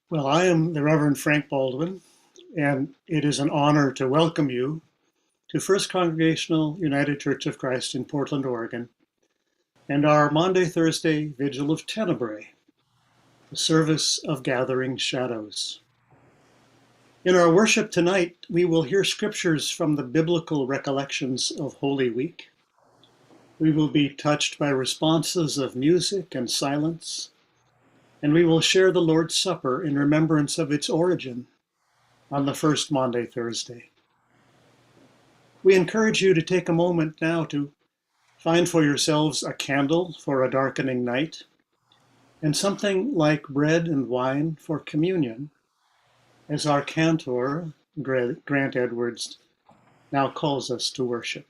Well, I am the Reverend Frank Baldwin, and it is an honor to welcome you to First Congregational United Church of Christ in Portland, Oregon, and our Maundy, Thursday Vigil of Tenebrae, the service of gathering shadows. In our worship tonight, we will hear scriptures from the biblical recollections of Holy Week. We will be touched by responses of music and silence, and we will share the Lord's Supper in remembrance of its origin on the first Maundy, Thursday. We encourage you to take a moment now to find for yourselves a candle for a darkening night and something like bread and wine for communion, as our cantor, Grant Edwards, now calls us to worship.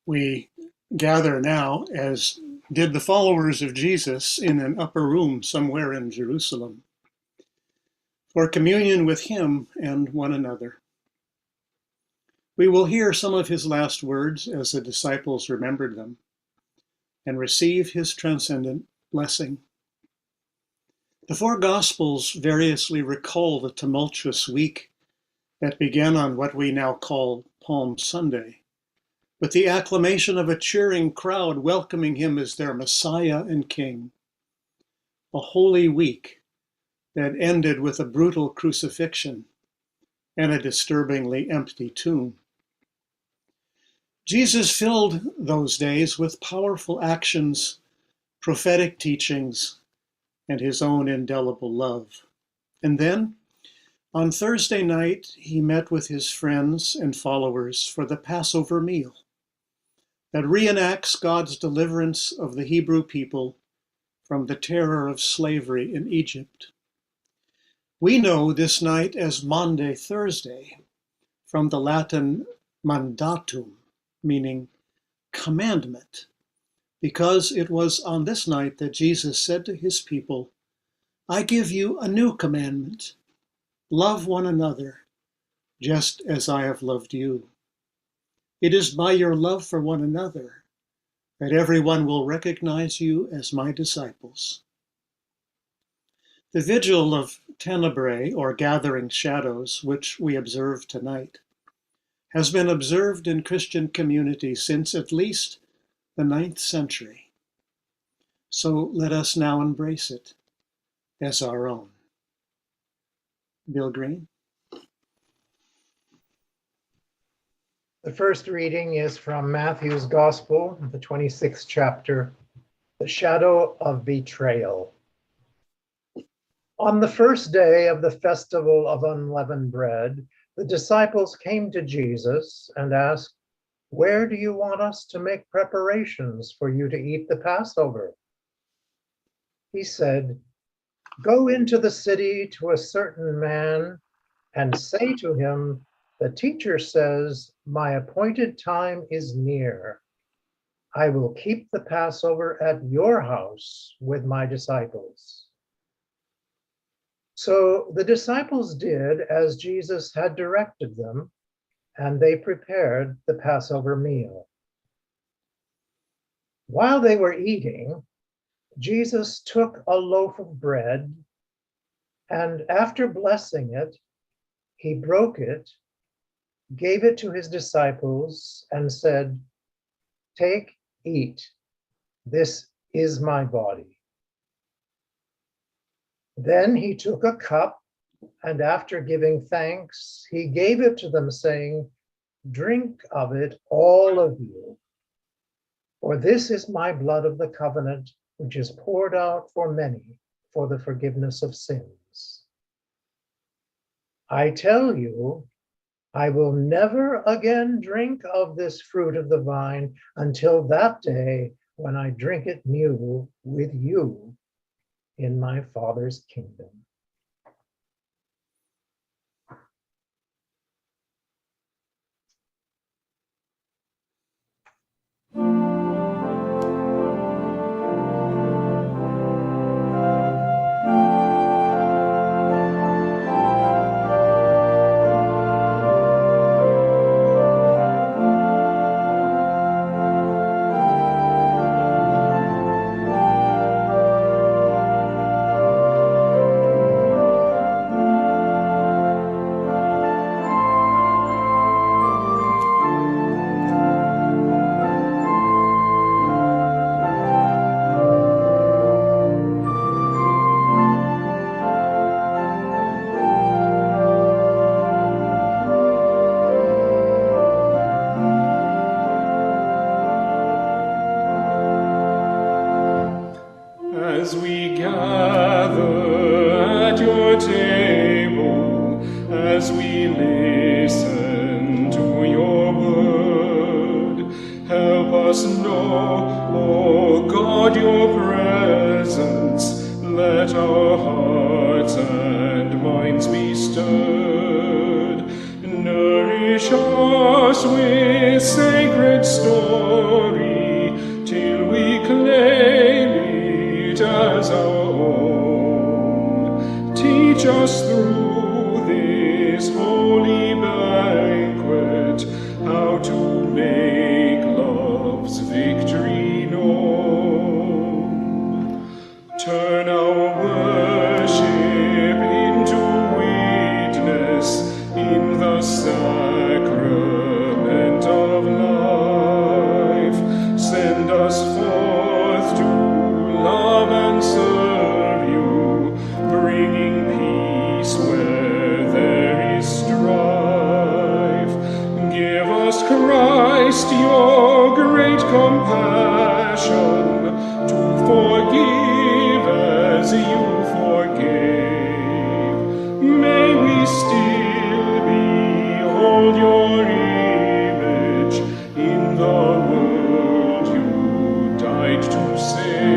We gather now, as did the followers of Jesus, in an upper room somewhere in Jerusalem, for communion with him and one another. We will hear some of his last words as the disciples remembered them and receive his transcendent blessing. The four Gospels variously recall the tumultuous week that began on what we now call Palm Sunday, with the acclamation of a cheering crowd welcoming him as their Messiah and King. A holy week that ended with a brutal crucifixion and a disturbingly empty tomb. Jesus filled those days with powerful actions, prophetic teachings, and his own indelible love. And then, on Thursday night, he met with his friends and followers for the Passover meal that reenacts God's deliverance of the Hebrew people from the terror of slavery in Egypt. We know this night as Maundy Thursday, from the Latin mandatum, meaning commandment, because it was on this night that Jesus said to his people, "I give you a new commandment. Love one another, just as I have loved you." It is by your love for one another that everyone will recognize you as my disciples. The Vigil of Tenebrae, or Gathering Shadows, which we observe tonight, has been observed in Christian communities since at least the 9th century. So let us now embrace it as our own. Bill Green. The first reading is from Matthew's Gospel, the 26th chapter, the shadow of betrayal. On the first day of the festival of unleavened bread, the disciples came to Jesus and asked, "Where do you want us to make preparations for you to eat the Passover?" He said, "Go into the city to a certain man and say to him, 'The teacher says, my appointed time is near. I will keep the Passover at your house with my disciples.'" So the disciples did as Jesus had directed them, and they prepared the Passover meal. While they were eating, Jesus took a loaf of bread, and after blessing it, he broke it, gave it to his disciples, and said, "Take, eat. This is my body." Then he took a cup, and after giving thanks, he gave it to them, saying, "Drink of it, all of you, for this is my blood of the covenant, which is poured out for many for the forgiveness of sins. I tell you, I will never again drink of this fruit of the vine until that day when I drink it new with you in my Father's kingdom." As we gather at your table, as we listen to your word, help us know, O God, your presence. Let our hearts and minds be stirred. Nourish us with sacred story till we claim it as our own. Teach us through this holy banquet how to make love's victory known. Turn our worship into witness in the bringing peace where there is strife. Give us, Christ, your great compassion, to forgive as you forgave. May we still behold your image in the world you died to save.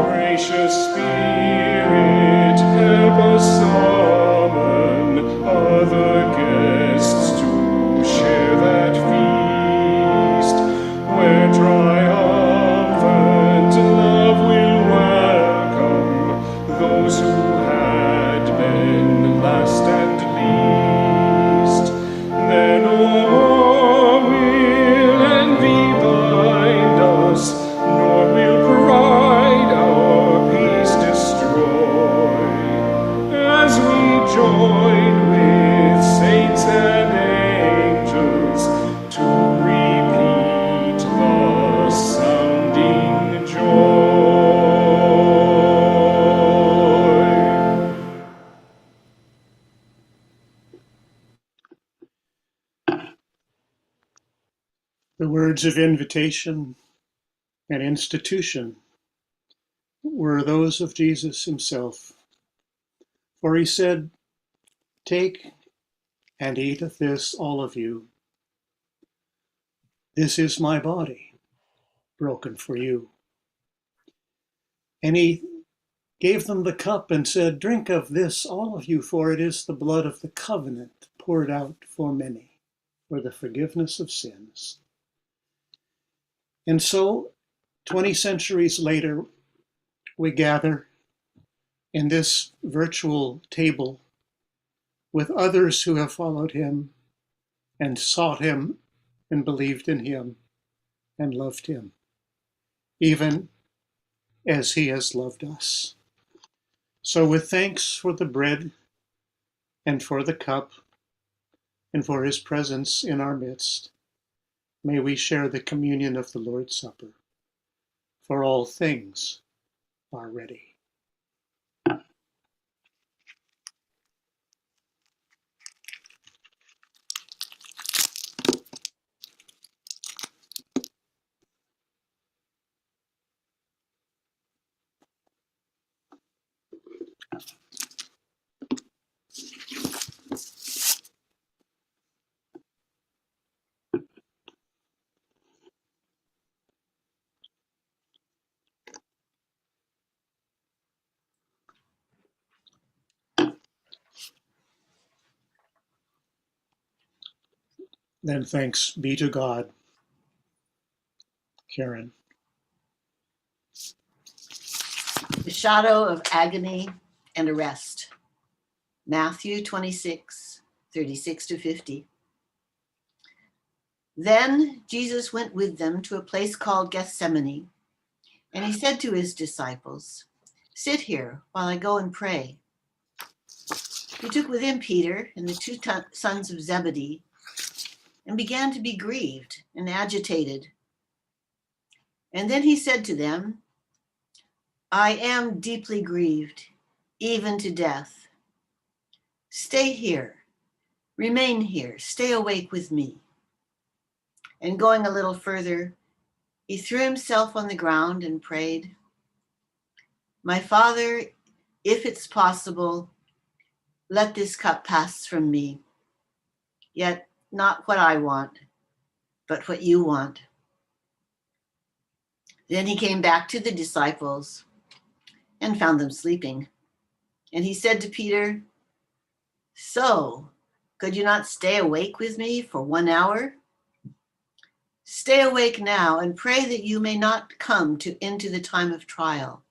Gracious Spirit, help us summon other guests to share that feast, where triumphant love will welcome those who had been last and least. Then nor will envy bind us, nor will pride our peace destroy, as we join with saints and angels to repeat the sounding joy. The words of invitation and institution were those of Jesus himself. For he said, "Take and eat of this, all of you. This is my body, broken for you." And he gave them the cup and said, "Drink of this, all of you, for it is the blood of the covenant poured out for many for the forgiveness of sins." And so, 20 centuries later, we gather in this virtual table with others who have followed him and sought him and believed in him and loved him, even as he has loved us. So with thanks for the bread and for the cup and for his presence in our midst, may we share the communion of the Lord's Supper, for all things are ready. Then thanks be to God. Karen. The shadow of agony and arrest. Matthew 26, 36 to 50. Then Jesus went with them to a place called Gethsemane, and he said to his disciples, "Sit here while I go and pray." He took with him Peter and the two sons of Zebedee and began to be grieved and agitated. And then he said to them, "I am deeply grieved, even to death. Stay here, remain here, stay awake with me." And going a little further, he threw himself on the ground and prayed, "My Father, if it's possible, let this cup pass from me. Yet not what I want, but what you want." Then he came back to the disciples and found them sleeping. And he said to Peter, "So, could you not stay awake with me for 1 hour? Stay awake now and pray that you may not come into the time of trial.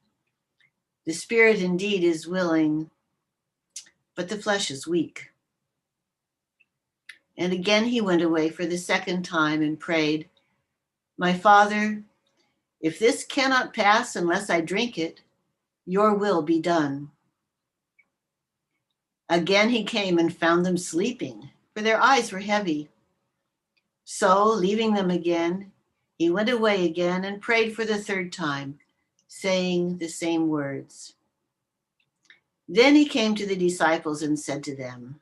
The spirit indeed is willing, but the flesh is weak." And again he went away for the second time and prayed, "My Father, if this cannot pass unless I drink it, your will be done." Again he came and found them sleeping, for their eyes were heavy. So, leaving them again, he went away again and prayed for the third time, saying the same words. Then he came to the disciples and said to them,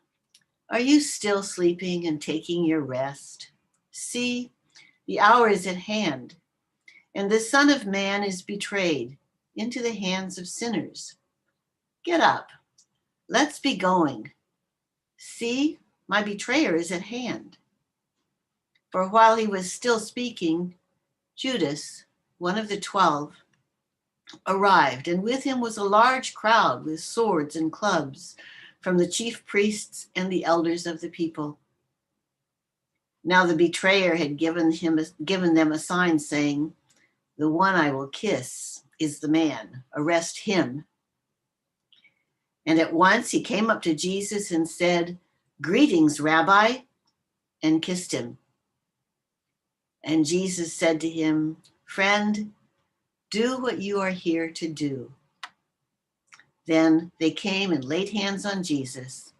"Are you still sleeping and taking your rest? See, the hour is at hand, and the Son of Man is betrayed into the hands of sinners. Get up, let's be going. See, my betrayer is at hand." For while he was still speaking, Judas, one of the 12, arrived, and with him was a large crowd with swords and clubs from the chief priests and the elders of the people. Now the betrayer had given them a sign saying, "The one I will kiss is the man. Arrest him." And at once he came up to Jesus and said, "Greetings, Rabbi," and kissed him. And Jesus said to him, "Friend, do what you are here to do." Then they came and laid hands on Jesus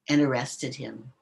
and arrested him.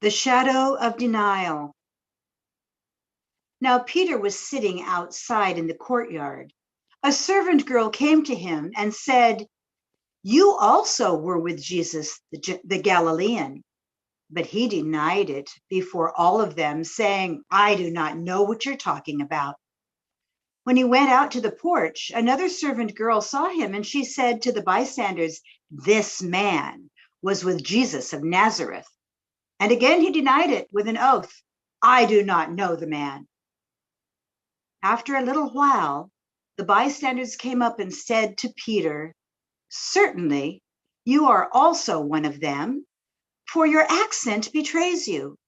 The shadow of denial. Now Peter was sitting outside in the courtyard. A servant girl came to him and said, "You also were with Jesus, the Galilean." But he denied it before all of them, saying, "I do not know what you're talking about." When he went out to the porch, another servant girl saw him, and she said to the bystanders, "This man was with Jesus of Nazareth." And again he denied it with an oath, "I do not know the man." After a little while, the bystanders came up and said to Peter, "Certainly, you are also one of them, for your accent betrays you."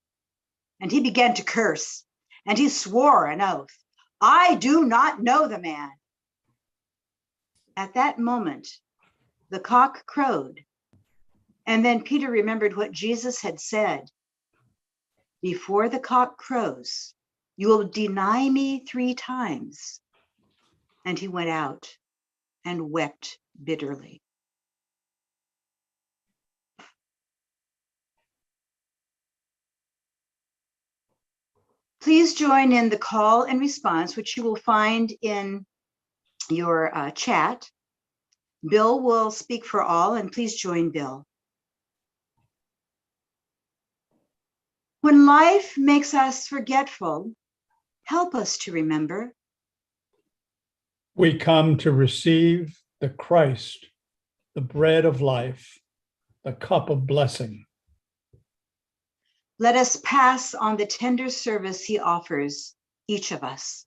And he began to curse, and he swore an oath, "I do not know the man." At that moment, the cock crowed, and then Peter remembered what Jesus had said, "Before the cock crows, you will deny me 3 times." And he went out and wept bitterly. Please join in the call and response, which you will find in your chat. Bill will speak for all, and please join Bill. When life makes us forgetful, help us to remember. We come to receive the Christ, the bread of life, the cup of blessing. Let us pass on the tender service he offers each of us.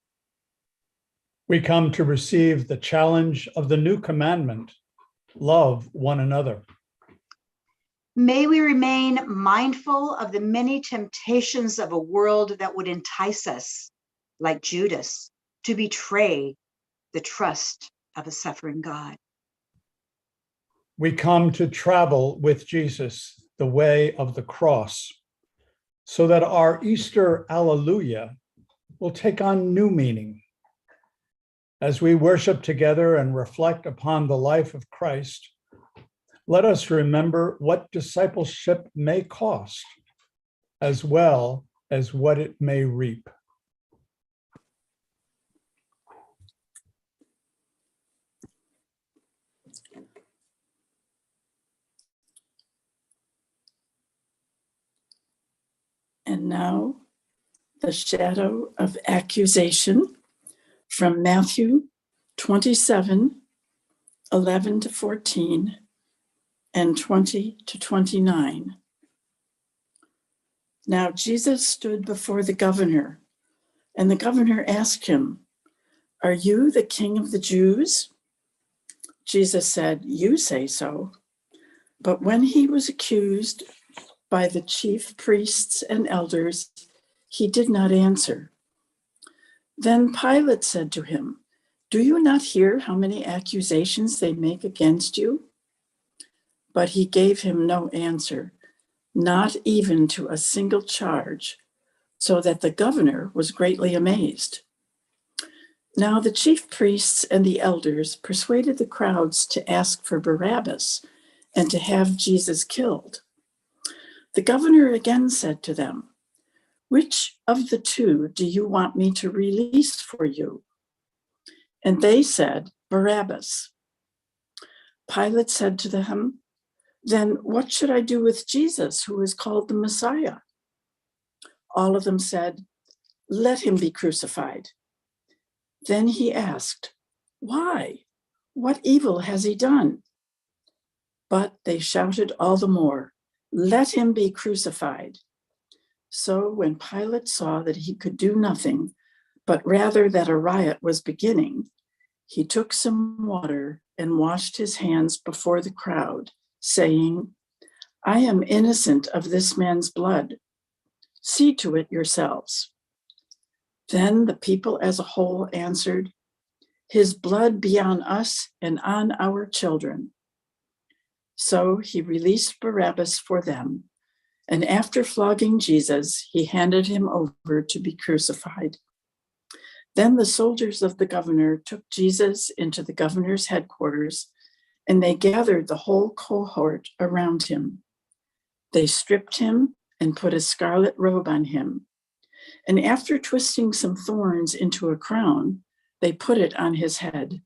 We come to receive the challenge of the new commandment, love one another. May we remain mindful of the many temptations of a world that would entice us, like Judas, to betray the trust of a suffering God. We come to travel with Jesus the way of the cross, so that our Easter Alleluia will take on new meaning. As we worship together and reflect upon the life of Christ, let us remember what discipleship may cost, as well as what it may reap. And now, the shadow of accusation from Matthew 27, 11 to 14, and 20 to 29. Now Jesus stood before the governor, and the governor asked him, "Are you the king of the Jews?" Jesus said, "You say so." But when he was accused by the chief priests and elders, he did not answer. Then Pilate said to him, "Do you not hear how many accusations they make against you?" But he gave him no answer, not even to a single charge, so that the governor was greatly amazed. Now the chief priests and the elders persuaded the crowds to ask for Barabbas and to have Jesus killed. The governor again said to them, "Which of the 2 do you want me to release for you?" And they said, "Barabbas." Pilate said to them, "Then what should I do with Jesus, who is called the Messiah?" All of them said, "Let him be crucified." Then he asked, "Why? What evil has he done?" But they shouted all the more, "Let him be crucified." So when Pilate saw that he could do nothing, but rather that a riot was beginning, he took some water and washed his hands before the crowd, saying, "I am innocent of this man's blood. See to it yourselves." Then the people as a whole answered, "His blood be on us and on our children." So he released Barabbas for them, and after flogging Jesus, he handed him over to be crucified. Then the soldiers of the governor took Jesus into the governor's headquarters, and they gathered the whole cohort around him. They stripped him and put a scarlet robe on him. And after twisting some thorns into a crown, they put it on his head.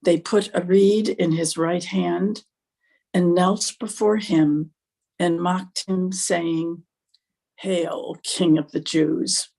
They put a reed in his right hand and knelt before him and mocked him, saying, "Hail, King of the Jews."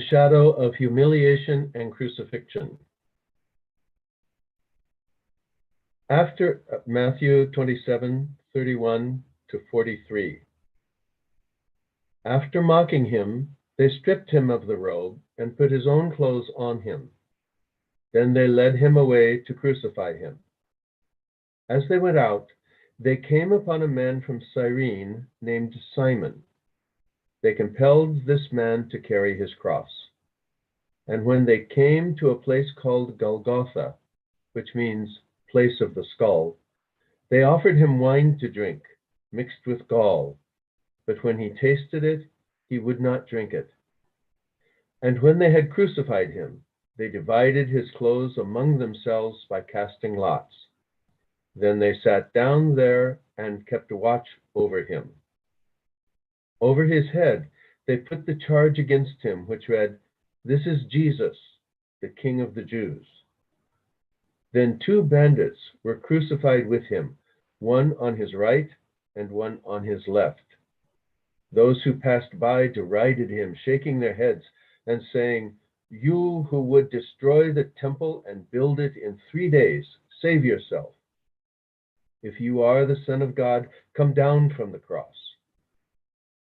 shadow of humiliation and crucifixion. After Matthew 27:31 to 43. After mocking him, they stripped him of the robe and put his own clothes on him. Then they led him away to crucify him. As they went out, they came upon a man from Cyrene named Simon. They compelled this man to carry his cross. And when they came to a place called Golgotha, which means place of the skull, they offered him wine to drink, mixed with gall. But when he tasted it, he would not drink it. And when they had crucified him, they divided his clothes among themselves by casting lots. Then they sat down there and kept watch over him. Over his head, they put the charge against him, which read, "This is Jesus, the King of the Jews." Then 2 bandits were crucified with him, one on his right and one on his left. Those who passed by derided him, shaking their heads and saying, "You who would destroy the temple and build it in 3 days, save yourself. If you are the Son of God, come down from the cross."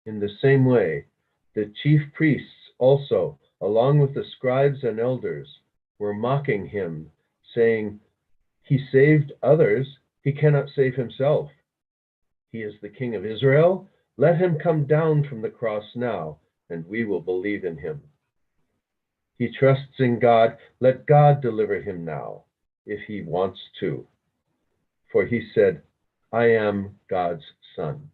In the same way, the chief priests also, along with the scribes and elders, were mocking him, saying, "He saved others, he cannot save himself. He is the King of Israel. Let him come down from the cross now, and we will believe in him. He trusts in God. Let God deliver him now, if he wants to. For he said, 'I am God's son.'"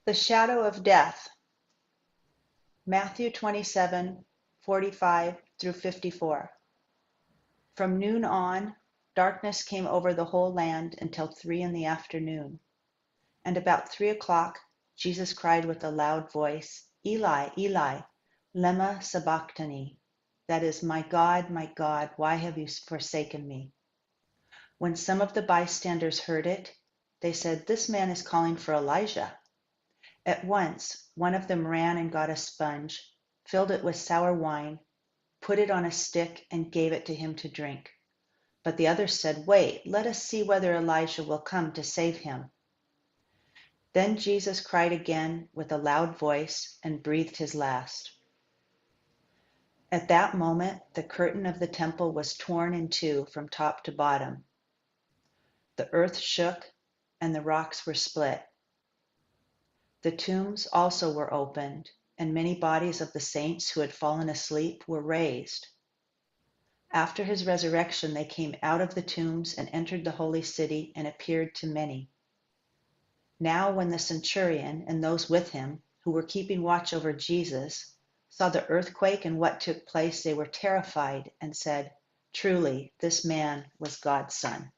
The shadow of death. Matthew 27:45 through 54. From noon on, darkness came over the whole land until 3 in the afternoon. And about 3 o'clock, Jesus cried with a loud voice, Eli, Eli, lema sabachthani. That is, my God, why have you forsaken me? When some of the bystanders heard it, they said, this man is calling for Elijah. At once, one of them ran and got a sponge, filled it with sour wine, put it on a stick, and gave it to him to drink. But the others said, wait, let us see whether Elijah will come to save him. Then Jesus cried again with a loud voice and breathed his last. At that moment, the curtain of the temple was torn in two from top to bottom. The earth shook and the rocks were split. The tombs also were opened, and many bodies of the saints who had fallen asleep were raised. After his resurrection, they came out of the tombs and entered the holy city and appeared to many. Now, when the centurion and those with him, who were keeping watch over Jesus, saw the earthquake and what took place, they were terrified and said, truly, this man was God's son.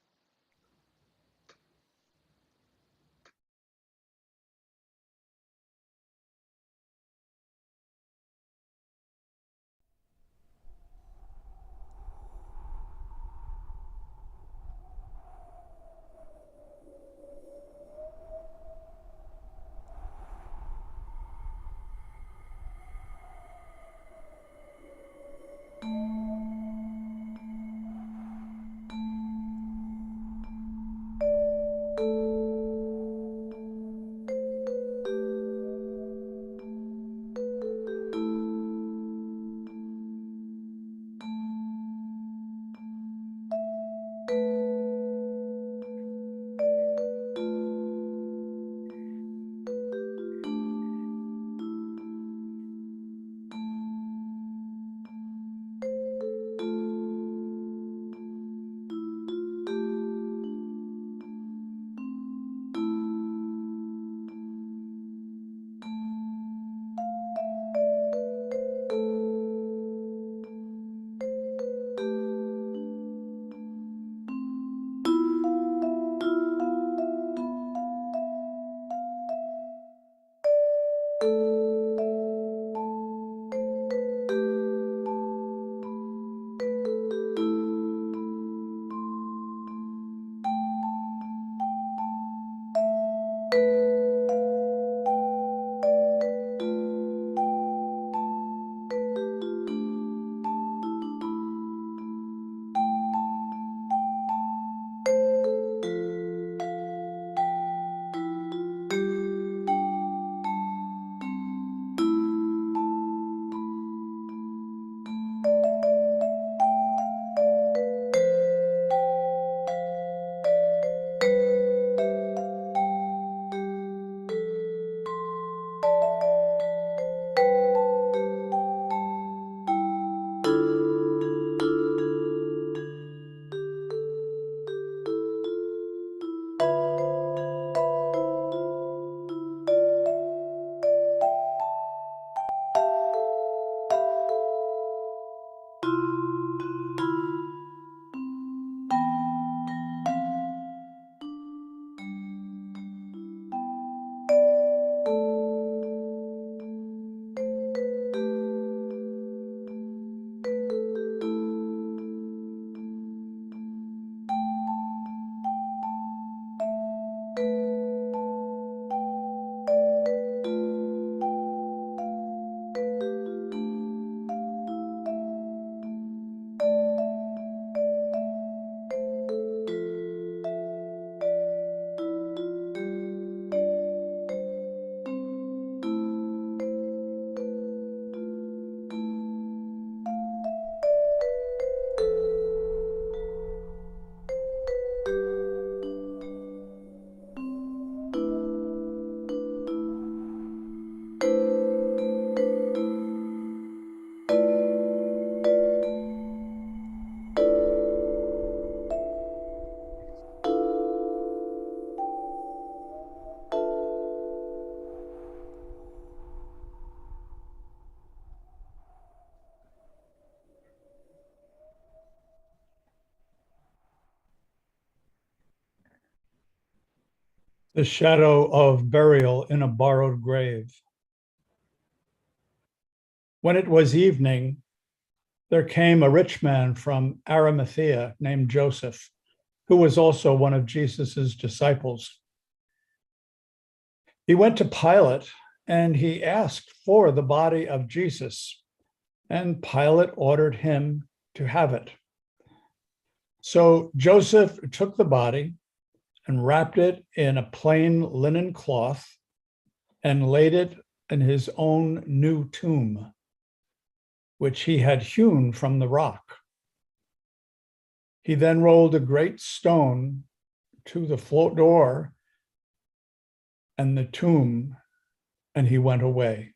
The shadow of burial in a borrowed grave. When it was evening, there came a rich man from Arimathea named Joseph, who was also one of Jesus's disciples. He went to Pilate and he asked for the body of Jesus, and Pilate ordered him to have it. So Joseph took the body and wrapped it in a plain linen cloth and laid it in his own new tomb, which he had hewn from the rock. He then rolled a great stone to the door and the tomb, and he went away.